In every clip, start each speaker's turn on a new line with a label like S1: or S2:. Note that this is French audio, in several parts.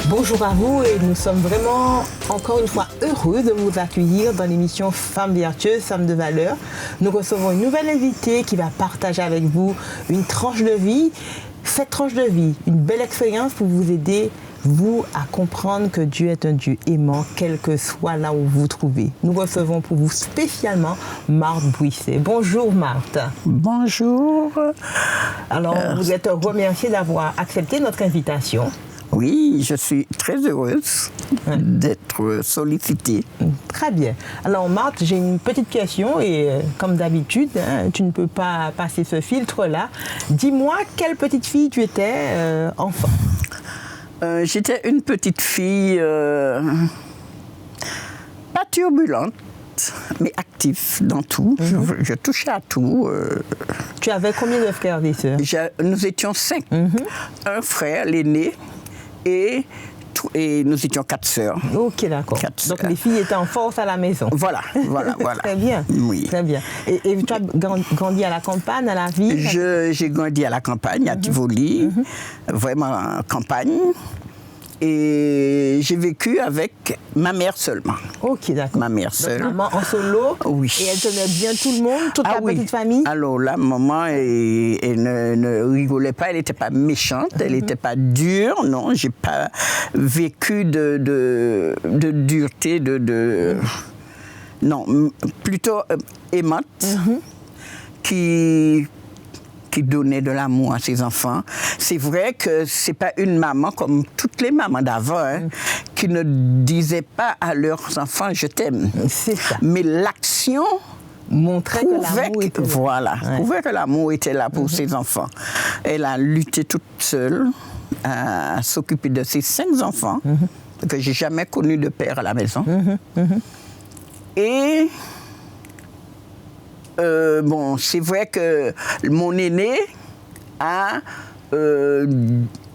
S1: Bonjour à vous et nous sommes vraiment encore une fois heureux de vous accueillir dans l'émission Femmes vertueuses, Femmes de valeur. Nous recevons une nouvelle invitée qui va partager avec vous une tranche de vie. Cette tranche de vie, une belle expérience pour vous aider, vous, à comprendre que Dieu est un Dieu aimant, quel que soit là où vous vous trouvez. Nous recevons pour vous spécialement Marthe Bouisset. Bonjour Marthe.
S2: Bonjour.
S1: Alors, vous êtes remerciée d'avoir accepté notre invitation.
S2: Oui, je suis très heureuse d'être sollicitée.
S1: Très bien. Alors Marthe, j'ai une petite question et comme d'habitude, tu ne peux pas passer ce filtre-là. Dis-moi, quelle petite fille tu étais enfant?
S2: J'étais une petite fille pas turbulente, mais active dans tout. Je touchais à tout.
S1: Tu avais combien de frères et sœurs?
S2: Nous étions 5. Un frère, l'aîné, et nous étions 4 sœurs.
S1: Ok, d'accord. Donc les filles étaient en force à la maison.
S2: Voilà.
S1: Très bien.
S2: Oui.
S1: Très bien. Et tu as grandi à la campagne, à la ville?
S2: J'ai grandi à la campagne, à Tivoli, vraiment en campagne. Et j'ai vécu avec ma mère seulement.
S1: Ok, d'accord.
S2: Ma mère seule.
S1: Donc, maman en solo.
S2: Oui.
S1: Et elle tenait bien tout le monde, toute ta petite famille?
S2: Alors là, maman, elle ne rigolait pas, elle n'était pas méchante, elle n'était pas dure, non. J'ai pas vécu de dureté, non, plutôt aimante, qui donnait de l'amour à ses enfants. C'est vrai que c'est pas une maman comme toutes les mamans d'avant qui ne disaient pas à leurs enfants « je t'aime ».
S1: C'est ça.
S2: Mais l'action
S1: montrait que l'amour était là.
S2: Voilà, prouvait que l'amour était là pour ses enfants. Elle a lutté toute seule à s'occuper de ses 5 enfants, que j'ai jamais connu de père à la maison. Et bon, c'est vrai que mon aîné a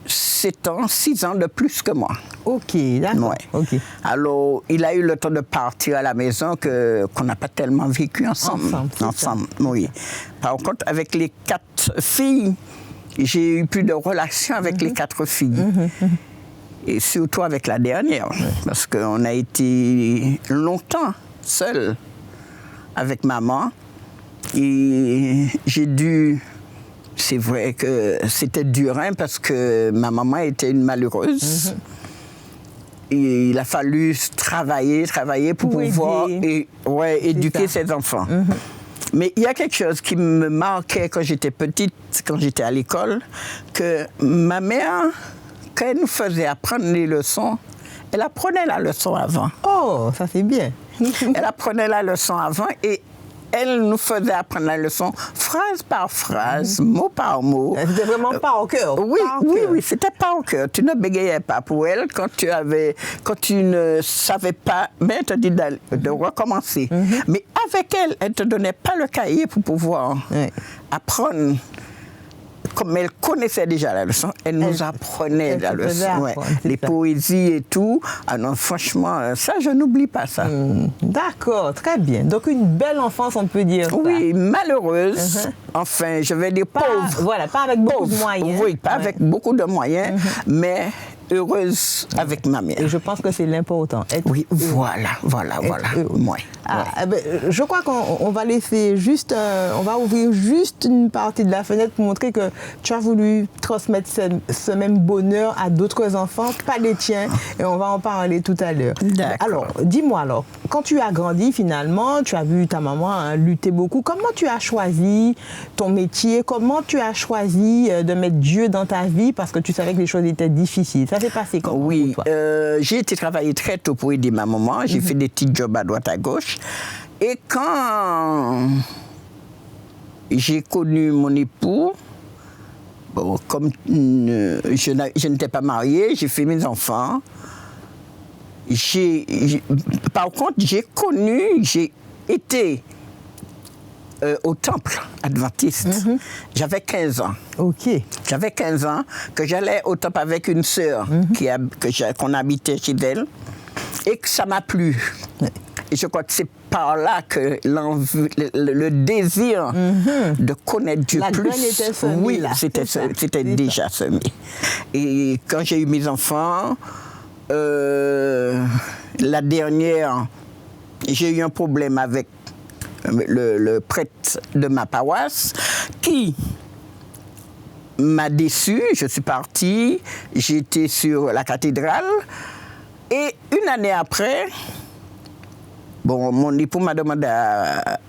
S2: 6 ans de plus que moi.
S1: Ok, d'accord.
S2: Ouais.
S1: Okay.
S2: Alors, il a eu le temps de partir à la maison qu'on n'a pas tellement vécu ensemble. Ensemble, oui. Par contre, avec les 4 filles, j'ai eu plus de relations avec les 4 filles. Et surtout avec la dernière, parce qu'on a été longtemps seuls avec maman. Et j'ai dû... C'est vrai que c'était dur, parce que ma maman était une malheureuse. Et il a fallu travailler pour pouvoir éduquer ses enfants. Mais il y a quelque chose qui me marquait quand j'étais petite, quand j'étais à l'école, que ma mère, quand elle nous faisait apprendre les leçons, elle apprenait la leçon avant.
S1: Oh, ça c'est bien.
S2: Elle apprenait la leçon avant et elle nous faisait apprendre la leçon phrase par phrase, mot par mot.
S1: C'était vraiment pas au cœur.
S2: Oui, c'était pas au cœur. Tu ne bégayais pas pour elle quand tu ne savais pas, mais elle te dit de recommencer. Mais avec elle, elle te donnait pas le cahier pour pouvoir apprendre. Comme elle connaissait déjà la leçon, elle nous apprenait la leçon. Les poésies et tout. Ah non, franchement, ça, je n'oublie pas ça.
S1: D'accord, très bien. Donc, une belle enfance, on peut dire.
S2: Oui, malheureuse. Enfin, je vais dire pauvre.
S1: Voilà, pas avec beaucoup de moyens.
S2: Oui, pas avec beaucoup de moyens, mais heureuse avec ma mère.
S1: Et je pense que c'est l'important.
S2: Oui, voilà.
S1: Je crois qu'on va laisser juste, on va ouvrir juste une partie de la fenêtre pour montrer que tu as voulu transmettre ce même bonheur à d'autres enfants, pas les tiens, et on va en parler tout à l'heure. Alors, dis-moi quand tu as grandi finalement, tu as vu ta maman lutter beaucoup, comment tu as choisi ton métier, comment tu as choisi de mettre Dieu dans ta vie parce que tu savais que les choses étaient difficiles? Ça s'est passé comment pour toi?
S2: J'ai été travailler très tôt pour aider ma maman, j'ai fait des petits jobs à droite à gauche, et quand j'ai connu mon époux, bon, comme je n'étais pas mariée, j'ai fait mes enfants. Par contre, j'ai été au temple adventiste. J'avais 15 ans.
S1: Ok.
S2: J'avais 15 ans, que j'allais au temple avec une sœur qu'on habitait chez elle, et que ça m'a plu. Et je crois que c'est par là que le désir de connaître Dieu plus...
S1: Était semée,
S2: oui, c'était déjà semé. Et quand j'ai eu mes enfants, la dernière, j'ai eu un problème avec le prêtre de ma paroisse qui m'a déçu. Je suis partie, j'étais sur la cathédrale et une année après, bon, mon époux m'a demandé,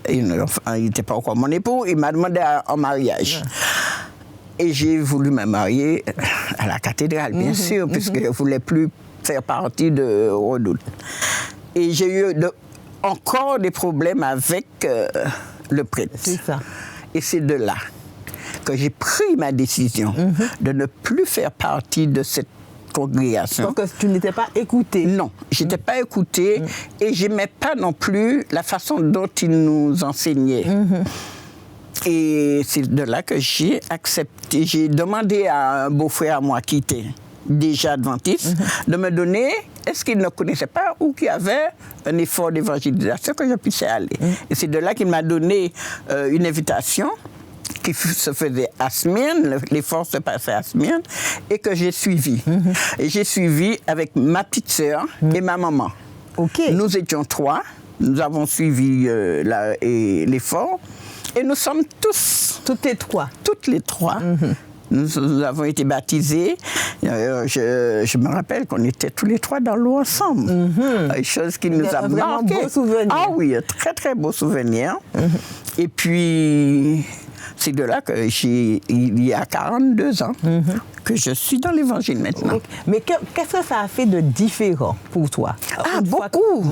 S2: il n'était pas encore mon époux, il m'a demandé en mariage. Et j'ai voulu me marier à la cathédrale, bien sûr, puisque je ne voulais plus faire partie de Redoute. Et j'ai eu encore des problèmes avec le prêtre.
S1: C'est ça.
S2: Et c'est de là que j'ai pris ma décision de ne plus faire partie de cette congrégation.
S1: Donc tu n'étais pas écoutée.
S2: Non, je n'étais pas écoutée et je n'aimais pas non plus la façon dont ils nous enseignaient. Et c'est de là que j'ai accepté, j'ai demandé à un beau-frère à moi qui était déjà adventiste de me donner, est-ce qu'il ne connaissait pas ou qu'il y avait un effort d'évangélisation que je puisse aller. Et c'est de là qu'il m'a donné une invitation qui se faisait à Smyrne, l'effort se passait à Smyrne, et que j'ai suivi. Et j'ai suivi avec ma petite sœur et ma maman.
S1: Okay.
S2: Nous étions 3, nous avons suivi l'effort, et nous sommes tous...
S1: Toutes les 3.
S2: Toutes les 3. Nous avons été baptisés. Je me rappelle qu'on était tous les 3 dans l'eau ensemble. Chose qui nous a marqué.
S1: Beau souvenir.
S2: Ah oui, très très beau souvenir. Et puis, c'est de là que il y a 42 ans que je suis dans l'Évangile maintenant.
S1: Okay. Mais qu'est-ce que ça a fait de différent pour toi?
S2: Ah, beaucoup.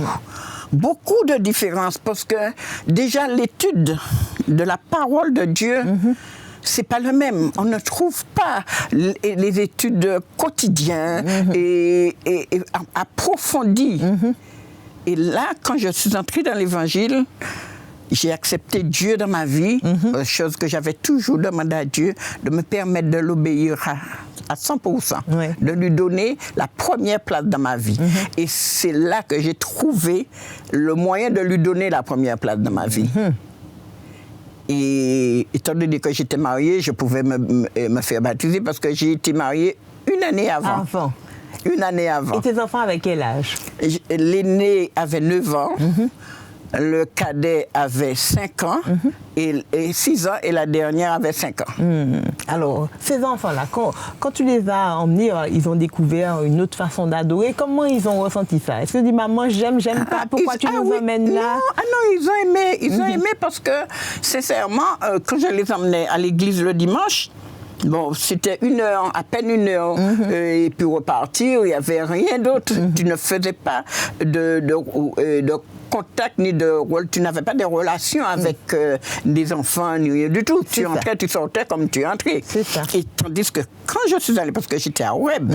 S2: Beaucoup de différences, parce que déjà l'étude de la parole de Dieu, c'est pas le même. On ne trouve pas les études quotidiennes et approfondies. Et là, quand je suis entrée dans l'Évangile, j'ai accepté Dieu dans ma vie, chose que j'avais toujours demandé à Dieu, de me permettre de l'obéir à 100%, de lui donner la première place dans ma vie. Et c'est là que j'ai trouvé le moyen de lui donner la première place dans ma vie. Et étant donné que j'étais mariée, je pouvais me faire baptiser parce que j'ai été mariée une année avant. Une année avant.
S1: Et tes enfants avaient quel âge?
S2: L'aîné avait 9 ans. Le cadet avait 5 ans, et 6 ans, et la dernière avait 5 ans.
S1: Alors, ces enfants-là, quand tu les as emmenés, ils ont découvert une autre façon d'adorer. Comment ils ont ressenti ça? Est-ce que tu dis, maman, j'aime pas, pourquoi tu nous emmènes là?
S2: Non, ils ont aimé. Ils ont aimé parce que, sincèrement, quand je les emmenais à l'église le dimanche, bon, c'était à peine une heure, et puis repartir, il n'y avait rien d'autre. Tu ne faisais pas de contact ni de rôle, tu n'avais pas de relation avec des enfants, ni rien du tout. Tu entrais, tu sortais comme tu entrais.
S1: C'est ça.
S2: Et tandis que quand je suis allée, parce que j'étais à Web,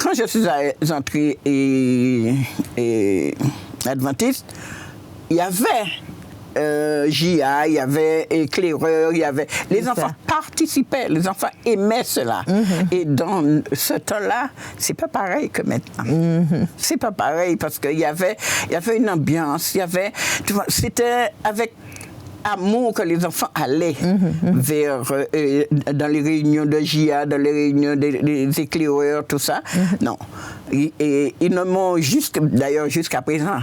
S2: quand je suis entrée et adventiste, il y avait JA, il y avait éclaireur, il y avait... Les enfants participaient, les enfants aimaient cela. Et dans ce temps-là, c'est pas pareil que maintenant. C'est pas pareil parce qu'il y avait une ambiance, tu vois, c'était avec amour que les enfants allaient vers dans les réunions de JA, dans les réunions des éclaireurs, tout ça. Non. Et ils ne m'ont d'ailleurs jusqu'à présent.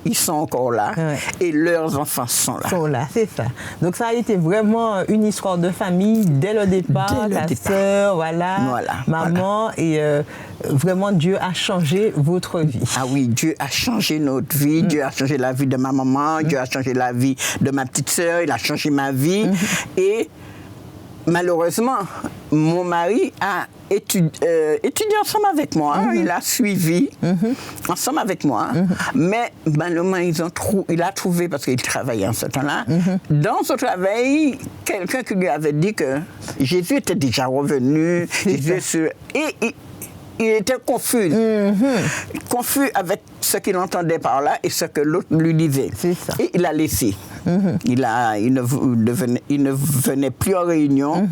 S2: Ils sont encore là et leurs enfants sont là.
S1: C'est ça. Donc ça a été vraiment une histoire de famille dès le départ, ta sœur, maman, et vraiment Dieu a changé votre vie.
S2: Ah oui, Dieu a changé notre vie, Dieu a changé la vie de ma maman, Dieu a changé la vie de ma petite sœur, il a changé ma vie et malheureusement, mon mari a étudié ensemble avec moi. Il a suivi ensemble avec moi. Mais malheureusement, il a trouvé, parce qu'il travaillait en ce temps-là, dans son travail, quelqu'un qui lui avait dit que Jésus était déjà revenu. Et il était confus. Confus avec ce qu'il entendait par là et ce que l'autre lui disait.
S1: C'est ça.
S2: Et il a laissé. Il ne venait plus en réunion.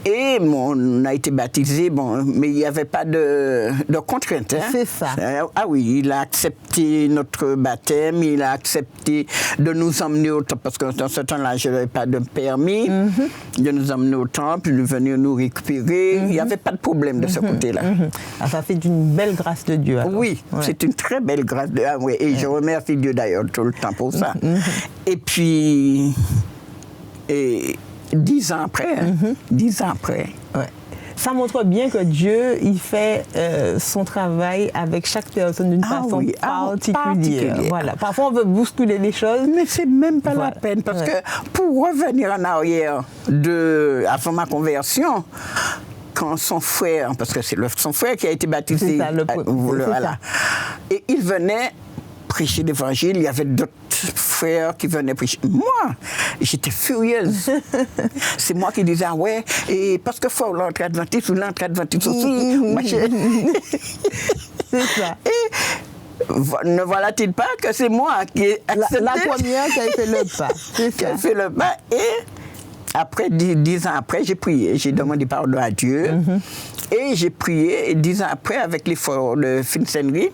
S2: Et on a été baptisé, mais il n'y avait pas de contrainte. Hein.
S1: C'est ça.
S2: Ah oui, il a accepté notre baptême, il a accepté de nous emmener au temple, parce que dans ce temps-là, je n'avais pas de permis, de nous emmener au temple, de venir nous récupérer. Il n'y avait pas de problème de ce côté-là.
S1: Ah, ça fait une belle grâce de Dieu. Alors.
S2: Oui, c'est une très belle grâce de Dieu. Ah, oui, et je remercie Dieu d'ailleurs tout le temps pour ça. Et puis... 10 ans après, 10 ans après.
S1: Ouais. Ça montre bien que Dieu, il fait son travail avec chaque personne d'une façon particulière. Voilà. Parfois, on veut bousculer les choses.
S2: Mais c'est même pas la peine, parce que pour revenir en arrière avant ma conversion, quand son frère, parce que c'est son frère qui a été baptisé, voilà. Et il venait prêcher l'évangile, il y avait d'autres frères qui venaient prêcher. Moi, j'étais furieuse. C'est moi qui disais, et parce que faut l'entrée adventiste ou l'entrée adventiste aussi.
S1: C'est ça.
S2: Et ne voilà-t-il pas que c'est moi qui ai accepté
S1: la première qui a fait le pas.
S2: Qui a fait le pas. Et après, 10 ans après, j'ai prié. J'ai demandé pardon à Dieu. Et j'ai prié, et 10 ans après, avec l'effort de Fincenry,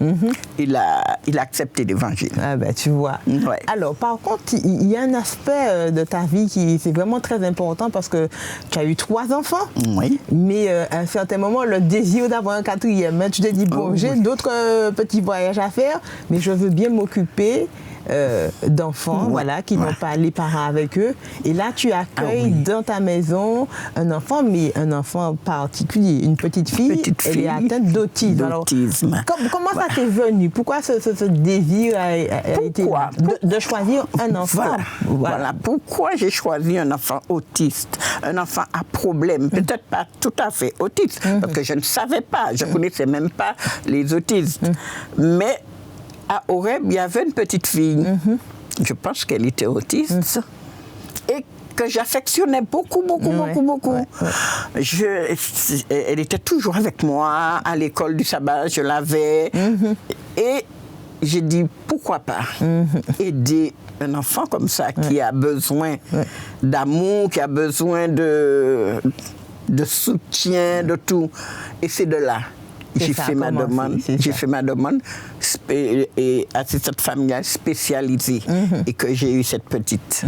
S2: il a accepté l'évangile.
S1: Ah ben, tu vois.
S2: Ouais.
S1: Alors, par contre, il y a un aspect de ta vie qui c'est vraiment très important parce que tu as eu 3 enfants.
S2: Oui.
S1: Mais à un certain moment, le désir d'avoir un 4e, tu te dis, j'ai d'autres petits voyages à faire, mais je veux bien m'occuper d'enfants, qui n'ont pas les parents avec eux. Et là, tu accueilles dans ta maison un enfant, mais un enfant particulier, une petite fille. Elle est atteinte d'autisme. Alors, comment ça t'est venu? Pourquoi ce désir a été de choisir un enfant?
S2: Voilà. Pourquoi j'ai choisi un enfant autiste, un enfant à problème, peut-être pas tout à fait autiste, parce que je ne savais pas, je ne connaissais même pas les autistes. Mais à Horeb, il y avait une petite fille, je pense qu'elle était autiste, et que j'affectionnais beaucoup. Elle était toujours avec moi, à l'école du sabbat, je l'avais, et j'ai dit, pourquoi pas aider un enfant comme ça, qui a besoin d'amour, qui a besoin de soutien, de tout, et c'est de là. J'ai fait ma demande et assistante familiale spécialisée et que j'ai eu cette petite.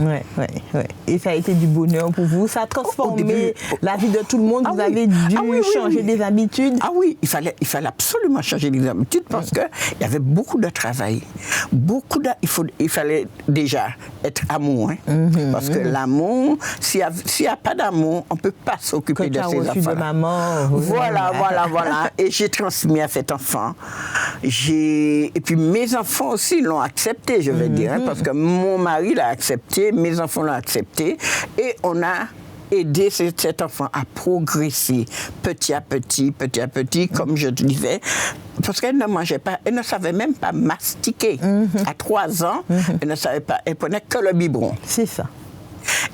S1: Et ça a été du bonheur pour vous. Ça a transformé la vie de tout le monde. Vous avez dû changer des habitudes.
S2: Ah oui, il fallait absolument changer des habitudes parce qu'il y avait beaucoup de travail. Il fallait déjà être amour. Parce que l'amour, s'il n'y a pas d'amour, on ne peut pas s'occuper de ses enfants.
S1: De maman.
S2: Voilà. Et j'ai transmis à cet enfant. Et puis mes enfants aussi l'ont accepté, je vais dire, parce que mon mari l'a accepté, mes enfants l'ont accepté, et on a aidé cet enfant à progresser petit à petit, comme je te disais, parce qu'elle ne mangeait pas, elle ne savait même pas mastiquer. À 3 ans, elle ne savait pas, elle prenait que le biberon.
S1: C'est ça.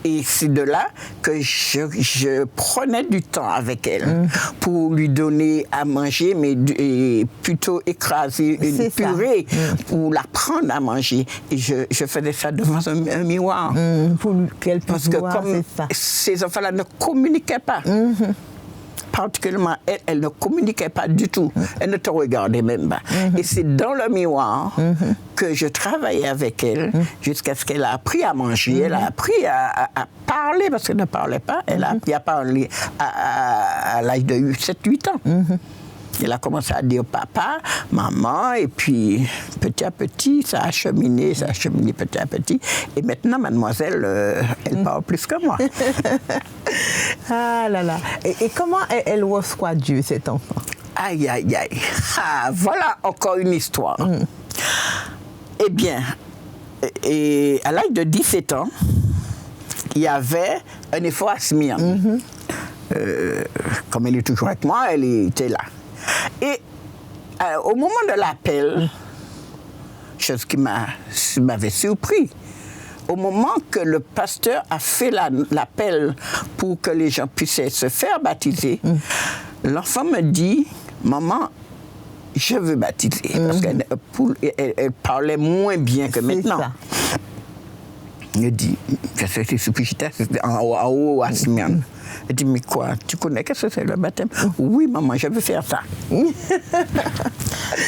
S2: Et c'est de là que je prenais du temps avec elle pour lui donner à manger, mais plutôt écraser une purée pour l'apprendre à manger. Et je faisais ça devant un miroir.
S1: Pour qu'elle puisse voir,
S2: parce que comme ces enfants-là ne communiquaient pas, particulièrement elle ne communiquait pas du tout. Elle ne te regardait même pas. Et c'est dans le miroir que je travaillais avec elle jusqu'à ce qu'elle a appris à manger, elle a appris à parler, parce qu'elle ne parlait pas. Elle a appris à parler à l'âge de 7-8 ans. Elle a commencé à dire papa, maman, et puis petit à petit, ça a cheminé petit à petit. Et maintenant, mademoiselle, elle parle plus que moi.
S1: Ah là là. Et comment elle reçoit Dieu, cet enfant?
S2: Aïe. Ah, voilà encore une histoire. Eh bien, à l'âge de 17 ans, il y avait un effort à Smyrne. Comme elle est toujours avec moi, elle était là. Et au moment de l'appel, chose qui m'avait surpris, au moment que le pasteur a fait l'appel pour que les gens puissent se faire baptiser, l'enfant me dit, maman, je veux baptiser. Parce qu'elle parlait moins bien que maintenant. Je dis, j'étais en haut à Smyrne. Elle dit, mais quoi, tu connais qu'est-ce que c'est le baptême? Oui, maman, je veux faire ça.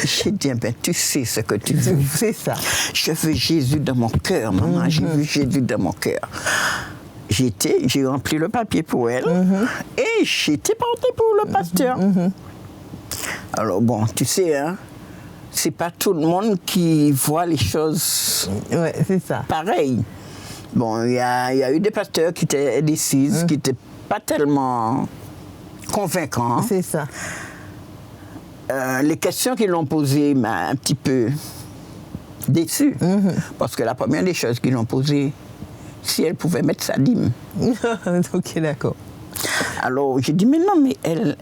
S2: J'ai dit, ben, tu sais ce que tu veux.
S1: C'est ça.
S2: Je veux Jésus dans mon cœur, maman. J'ai vu Jésus dans mon cœur. J'ai rempli le papier pour elle et j'étais portée pour le pasteur. Alors bon, tu sais, hein, c'est pas tout le monde qui voit les choses
S1: c'est ça.
S2: pareilles. Bon, il y a eu des pasteurs qui étaient indécis, qui n'étaient pas tellement convaincants.
S1: C'est ça.
S2: Les questions qu'ils l'ont posées m'a un petit peu déçue. Parce que la première des choses qu'ils l'ont posée, si elle pouvait mettre sa dîme.
S1: Ok, d'accord.
S2: Alors j'ai dit, mais non, mais elle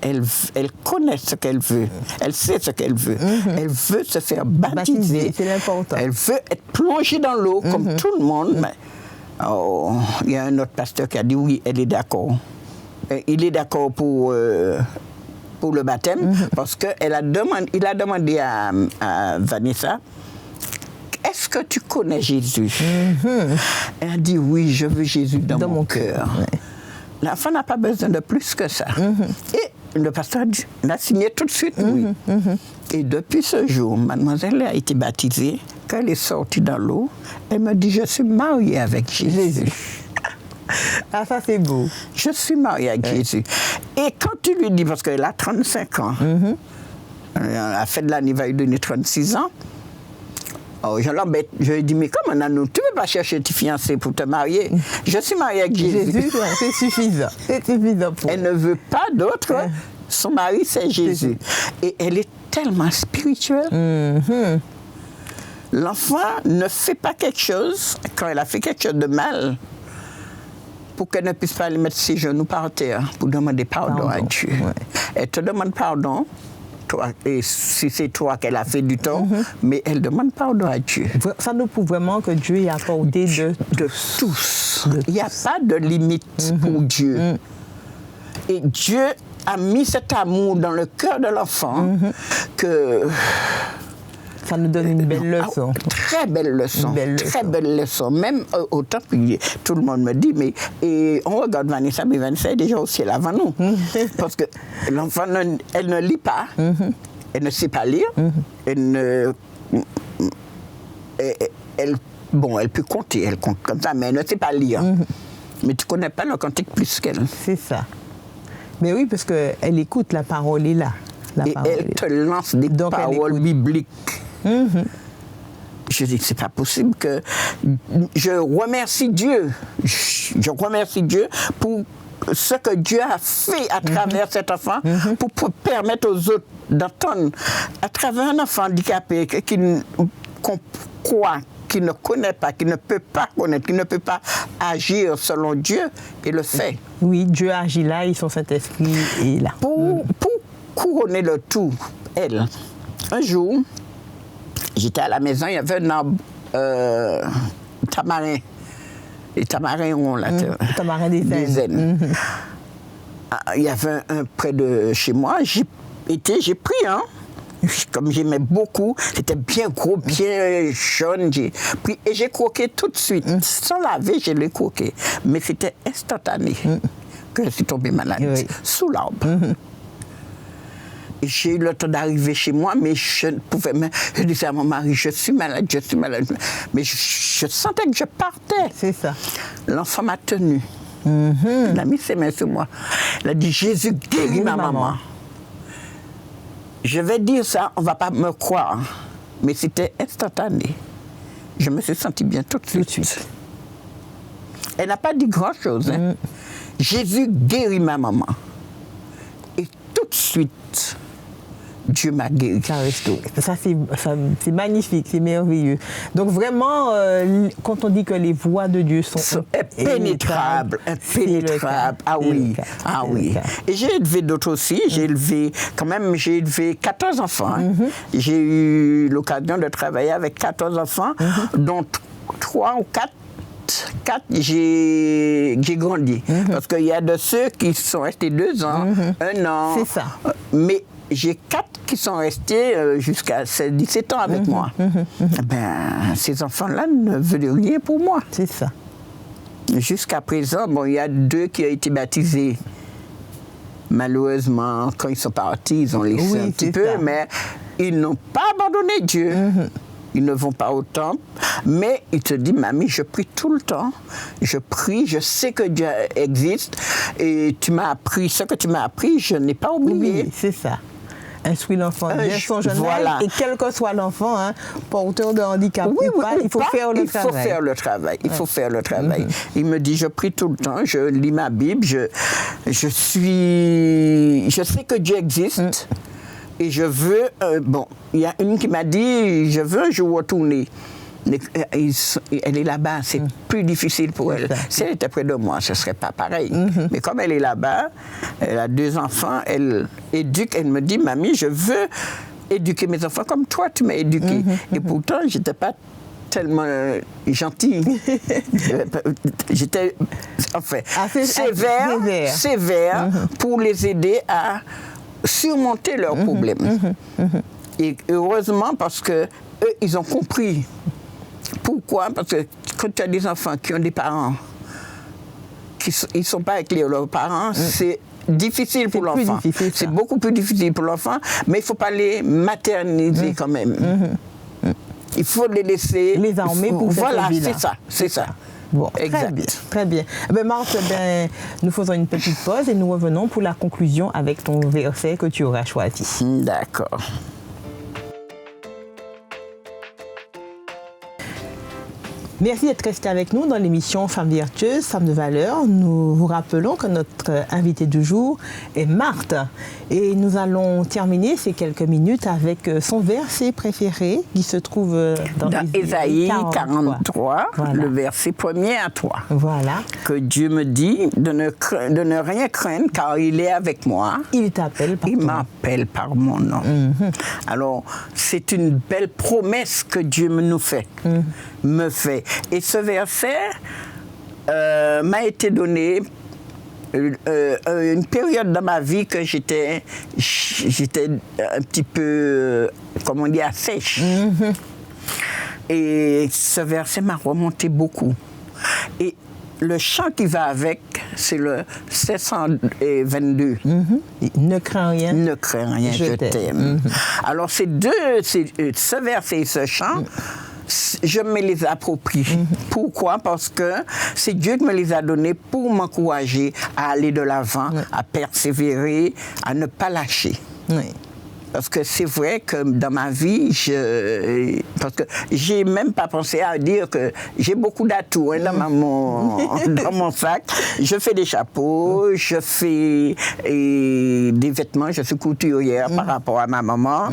S2: connaît ce qu'elle veut. Elle sait ce qu'elle veut. Elle veut se faire baptiser.
S1: C'est l'important.
S2: Elle veut être plongée dans l'eau comme tout le monde. Mais, il y a un autre pasteur qui a dit, oui, elle est d'accord. Il est d'accord pour le baptême parce qu'il a demandé à Vanessa, est-ce que tu connais Jésus? Elle a dit, oui, je veux Jésus dans mon cœur. L'enfant n'a pas besoin de plus que ça. Et le pasteur a signé tout de suite, oui. Et depuis ce jour, mademoiselle a été baptisée. Quand elle est sortie dans l'eau, elle me dit, je suis mariée avec Jésus.
S1: Ah, ça c'est beau.
S2: Je suis mariée avec Jésus. Et quand tu lui dis, parce qu'elle a 35 ans, à la fin de l'année, il va lui donner 36 ans, je l'embête. Je lui dis, mais comment Nanou, tu ne veux pas chercher tes fiancés pour te marier? Je suis mariée avec Jésus.
S1: C'est suffisant. C'est suffisant pour
S2: elle. Ne veut pas d'autre. Son mari, c'est Jésus. Et elle est tellement spirituelle. L'enfant ne fait pas quelque chose, quand elle a fait quelque chose de mal, pour qu'elle ne puisse pas aller mettre ses genoux par terre pour demander pardon à Dieu. Elle te demande pardon. Toi, et si c'est toi qu'elle a fait du tort, mais elle demande pardon à Dieu.
S1: Ça nous prouve vraiment que Dieu est accordé
S2: de tous. Il n'y a pas de limite pour Dieu. Et Dieu a mis cet amour dans le cœur de l'enfant que...
S1: Ça nous donne une belle leçon.
S2: Très belle leçon. Très belle leçon. Même autant que tout le monde me dit, mais et on regarde Vanessa, mais Vanessa est déjà au ciel avant nous. Parce que l'enfant, elle ne lit pas, elle ne sait pas lire, elle peut compter, elle compte comme ça, mais elle ne sait pas lire. Mais tu ne connais pas le cantique plus qu'elle.
S1: C'est ça. Mais oui, parce qu'elle écoute, la parole est là.
S2: Et elle te lance des paroles bibliques. Je dis que c'est pas possible que... Je remercie Dieu. Je remercie Dieu pour ce que Dieu a fait à travers cet enfant pour permettre aux autres d'entendre à travers un enfant handicapé qu'on croit, qui ne connaît pas, qui ne peut pas connaître, qui ne peut pas agir selon Dieu, et le fait.
S1: Oui, Dieu agit là et son Saint-Esprit est là.
S2: Pour couronner le tout, elle, un jour, j'étais à la maison, il y avait un arbre tamarin. Les tamarins ont la
S1: tamarin des Zènes.
S2: Il y avait un près de chez moi, j'ai pris un. Comme j'aimais beaucoup, c'était bien gros, bien jaune, j'ai pris et j'ai croqué tout de suite. Sans laver, je l'ai croqué. Mais c'était instantané que je suis tombée malade, sous l'arbre. Et j'ai eu le temps d'arriver chez moi, mais je ne pouvais même... Je disais à mon mari, je suis malade. Mais je sentais que je partais.
S1: C'est ça.
S2: L'enfant m'a tenue. Il a mis ses mains sur moi. Il a dit, Jésus guérit ma maman. Je vais dire ça, on ne va pas me croire. Mais c'était instantané. Je me suis sentie bien tout de suite. Elle n'a pas dit grand-chose. Hein. Jésus guérit ma maman. Et tout de suite, Dieu m'a guéri.
S1: Ça, c'est magnifique, c'est merveilleux. Donc vraiment, quand on dit que les voies de Dieu sont
S2: impénétrables. Ah oui. Et j'ai élevé d'autres aussi. J'ai élevé 14 enfants. J'ai eu l'occasion de travailler avec 14 enfants, dont 3 ou 4. J'ai grandi. Parce qu'il y a de ceux qui sont restés 2 ans, 1 an.
S1: C'est ça.
S2: Mais j'ai 4 qui sont restés jusqu'à 17 ans avec moi. Ben, ces enfants-là ne veulent rien pour moi.
S1: C'est ça.
S2: Jusqu'à présent, bon, il y a 2 qui ont été baptisés malheureusement, quand ils sont partis, ils ont laissé un petit peu, mais ils n'ont pas abandonné Dieu. Ils ne vont pas au temple, mais il te dit, mamie, je prie tout le temps, je prie, je sais que Dieu existe, et tu m'as appris, ce que tu m'as appris, je n'ai pas oublié.
S1: Oui, c'est ça. Instruire l'enfant dès son jeune âge, et quel que soit l'enfant, hein, porteur de handicap ou pas, il faut faire le travail.
S2: Il faut faire le travail, il faut faire le travail. Il me dit, je prie tout le temps, je lis ma Bible, je sais que Dieu existe. Et je veux, il y a une qui m'a dit, je veux un jour retourner. Elle est là-bas, c'est plus difficile pour elle. Si elle était près de moi, ce ne serait pas pareil. Mais comme elle est là-bas, elle a 2 enfants, elle éduque, elle me dit, mamie, je veux éduquer mes enfants comme toi, tu m'as éduqué. Et pourtant, je n'étais pas tellement gentille. J'étais, enfin, sévère pour les aider à surmonter leurs problèmes. Et heureusement, parce que eux, ils ont compris. Pourquoi? Parce que quand tu as des enfants qui ont des parents qui ne sont pas avec leurs parents, c'est difficile pour l'enfant. C'est beaucoup plus difficile pour l'enfant, mais il ne faut pas les materniser quand même. Il faut les laisser...
S1: Les armer pour cette
S2: Voilà,
S1: vie-là.
S2: c'est ça.
S1: Bon, très bien, très bien. Marthe, nous faisons une petite pause et nous revenons pour la conclusion avec ton verset que tu auras choisi.
S2: D'accord.
S1: Merci d'être resté avec nous dans l'émission Femmes vertueuses, Femmes de valeur. Nous vous rappelons que notre invitée du jour est Marthe. Et nous allons terminer ces quelques minutes avec son verset préféré qui se trouve dans
S2: Ésaïe 43, voilà. Le verset 1er à 3.
S1: Voilà.
S2: Que Dieu me dit de ne rien craindre car il est avec moi.
S1: Il t'appelle par
S2: Il m'appelle par mon nom. Alors, c'est une belle promesse que Dieu me fait. Et ce verset m'a été donné une période dans ma vie que j'étais un petit peu, comment on dit, à sèche. Et ce verset m'a remonté beaucoup. Et le chant qui va avec, c'est le 722.
S1: Ne crains rien.
S2: Ne crains rien, je t'aime. Alors, ce verset et ce chant, je me les approprie. Pourquoi? Parce que c'est Dieu qui me les a donnés pour m'encourager à aller de l'avant, à persévérer, à ne pas lâcher. Parce que c'est vrai que dans ma vie, parce que j'ai même pas pensé à dire que j'ai beaucoup d'atouts dans mon sac. Je fais des chapeaux, je fais des vêtements, je suis couturière par rapport à ma maman.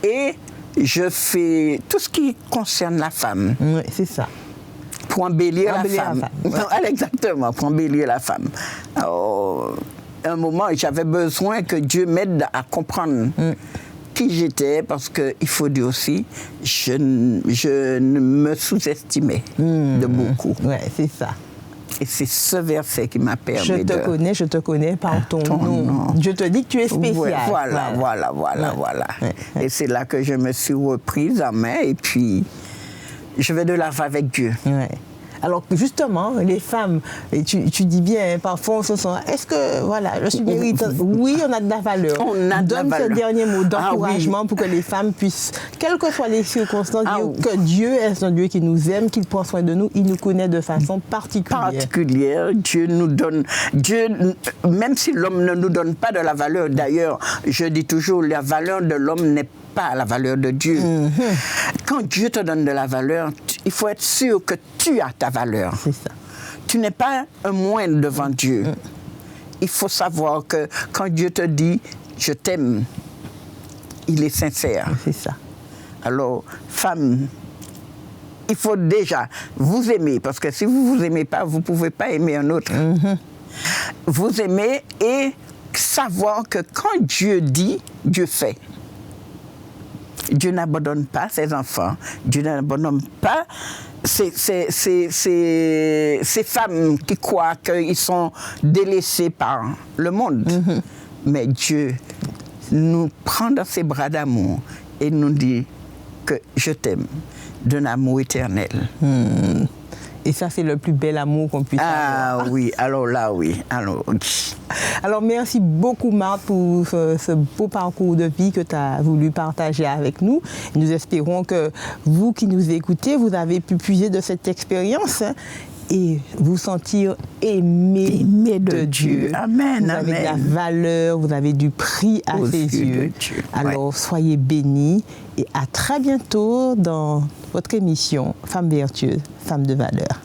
S2: Et je fais tout ce qui concerne la femme.
S1: Oui, c'est ça.
S2: Pour embellir la femme. Exactement, pour embellir la femme. Alors, à un moment, j'avais besoin que Dieu m'aide à comprendre qui j'étais, parce qu'il faut dire aussi, je ne me sous-estimais de beaucoup.
S1: Oui, c'est ça.
S2: Et c'est ce verset qui m'a permis
S1: je te connais par ton nom. Je te dis que tu es spécial.
S2: Ouais, voilà. Et c'est là que je me suis reprise en main et puis je vais de l'avant avec Dieu.
S1: Alors justement, les femmes, et tu dis bien, parfois on se sent, est-ce que, voilà, je suis méritante? Oui, on a de la valeur. Donne ce dernier mot d'encouragement pour que les femmes puissent, quelles que soient les circonstances, dire que Dieu est un Dieu qui nous aime, qu'il prend soin de nous, il nous connaît de façon particulière.
S2: Dieu nous donne, même si l'homme ne nous donne pas de la valeur, d'ailleurs, je dis toujours, la valeur de l'homme n'est pas la valeur de Dieu. Quand Dieu te donne de la valeur, il faut être sûr que tu as ta valeur.
S1: C'est ça.
S2: Tu n'es pas un moine devant Dieu. Il faut savoir que quand Dieu te dit « je t'aime », il est sincère.
S1: C'est ça.
S2: Alors, femme, il faut déjà vous aimer, parce que si vous ne vous aimez pas, vous ne pouvez pas aimer un autre. Vous aimer et savoir que quand Dieu dit, Dieu fait. Dieu n'abandonne pas ses enfants. Dieu n'abandonne pas ces femmes qui croient qu'ils sont délaissés par le monde. Mais Dieu nous prend dans ses bras d'amour et nous dit que je t'aime d'un amour éternel.
S1: Et ça, c'est le plus bel amour qu'on puisse avoir.
S2: Ah oui, alors là, oui.
S1: Alors, merci beaucoup, Marthe, pour ce beau parcours de vie que tu as voulu partager avec nous. Nous espérons que vous qui nous écoutez, vous avez pu puiser de cette expérience et vous sentir aimé de Dieu.
S2: Amen,
S1: vous avez de la valeur, vous avez du prix à ses yeux. Alors, soyez bénis et à très bientôt dans votre émission Femmes vertueuses, Femmes de valeur.